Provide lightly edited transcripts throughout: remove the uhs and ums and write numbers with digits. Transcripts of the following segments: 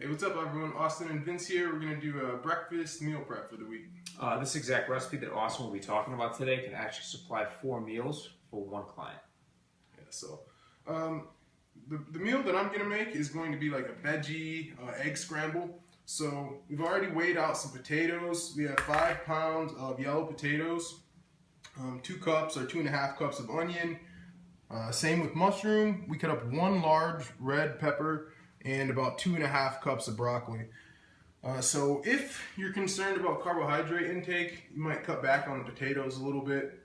Hey, what's up everyone? Austin and Vince here. We're going to do a breakfast meal prep for the week. This exact recipe that Austin will be talking about today can actually supply 4 meals for one client. Yeah, so the meal that I'm going to make is going to be like a veggie egg scramble. So we've already weighed out some potatoes. We have 5 pounds of yellow potatoes, 2 cups or 2.5 cups of onion. Same with mushroom. We cut up 1 large red pepper and about 2.5 cups of broccoli. So if you're concerned about carbohydrate intake, you might cut back on the potatoes a little bit.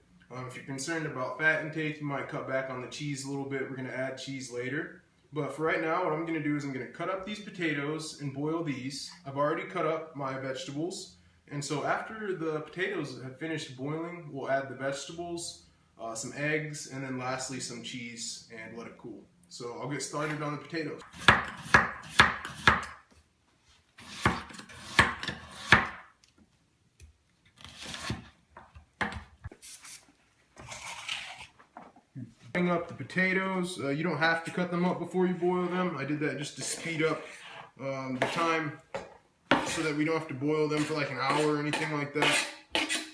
If you're concerned about fat intake, you might cut back on the cheese a little bit. We're going to add cheese later. But for right now, what I'm going to do is I'm going to cut up these potatoes and boil these. I've already cut up my vegetables. And so after the potatoes have finished boiling, we'll add the vegetables, some eggs, and then lastly some cheese and let it cool. So I'll get started on the potatoes. Cutting up the potatoes, you don't have to cut them up before you boil them. I did that just to speed up the time so that we don't have to boil them for like an hour or anything like that.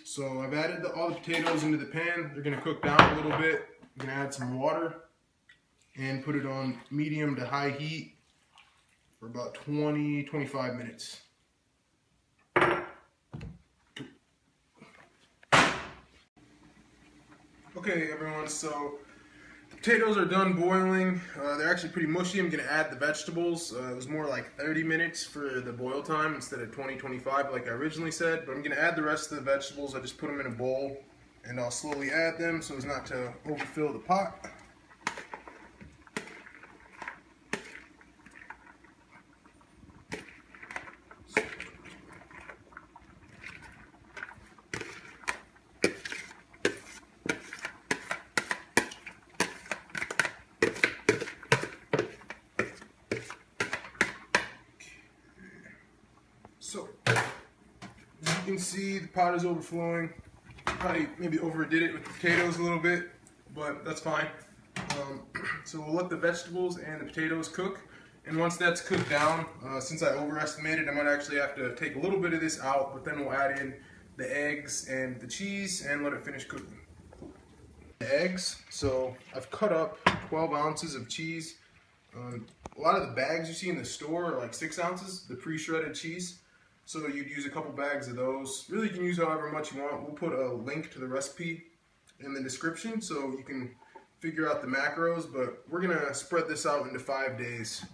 So I've added all the potatoes into the pan. They're going to cook down a little bit. I'm going to add some water and put it on medium to high heat for about 20-25 minutes. Okay everyone, so the potatoes are done boiling. They're actually pretty mushy. I'm going to add the vegetables. It was more like 30 minutes for the boil time instead of 20-25 like I originally said. But I'm going to add the rest of the vegetables. I just put them in a bowl and I'll slowly add them so as not to overfill the pot. So, as you can see, the pot is overflowing. Probably maybe overdid it with the potatoes a little bit, but that's fine. So we'll let the vegetables and the potatoes cook. And once that's cooked down, since I overestimated, I might actually have to take a little bit of this out, but then we'll add in the eggs and the cheese and let it finish cooking. The eggs, so I've cut up 12 ounces of cheese. A lot of the bags you see in the store are like 6 ounces, the pre-shredded cheese. So you'd use a couple bags of those. Really, you can use however much you want. We'll put a link to the recipe in the description so you can figure out the macros, but we're gonna spread this out into 5 days.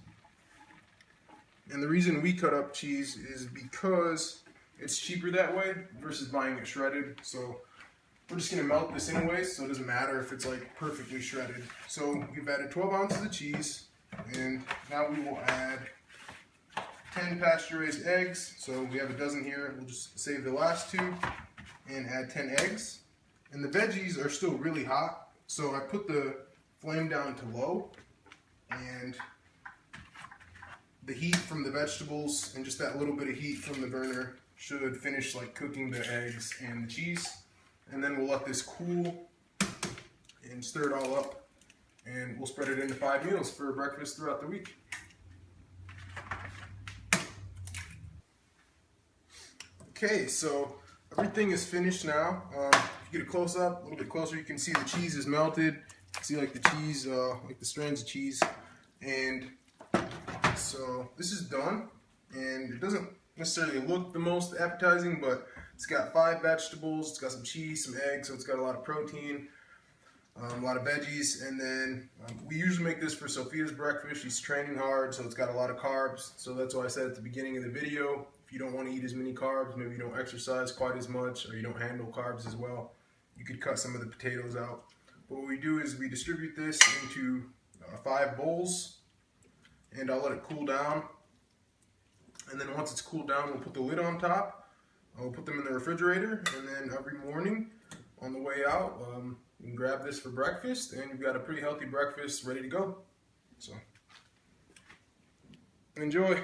And the reason we cut up cheese is because it's cheaper that way versus buying it shredded. So we're just gonna melt this anyways, so it doesn't matter if it's like perfectly shredded. So we've added 12 ounces of cheese, and now we will add 10 pasture-raised eggs. So we have a dozen here. We'll just save the last 2 and add 10 eggs. And the veggies are still really hot, so I put the flame down to low, and the heat from the vegetables and just that little bit of heat from the burner should finish like cooking the eggs and the cheese. And then we'll let this cool and stir it all up, and we'll spread it into 5 meals for breakfast throughout the week. Okay, so everything is finished now. If you get a close up, a little bit closer, you can see the cheese is melted. You can see like the cheese, like the strands of cheese. And so this is done, and it doesn't necessarily look the most appetizing, but it's got 5 vegetables, it's got some cheese, some eggs, so it's got a lot of protein, a lot of veggies. And then we usually make this for Sophia's breakfast. She's training hard, so it's got a lot of carbs. So that's why I said at the beginning of the video, if you don't want to eat as many carbs, maybe you don't exercise quite as much, or you don't handle carbs as well, you could cut some of the potatoes out. But what we do is we distribute this into 5 bowls, and I'll let it cool down. And then once it's cooled down, we'll put the lid on top. We'll put them in the refrigerator, and then every morning on the way out, you can grab this for breakfast, and you've got a pretty healthy breakfast ready to go. So, enjoy.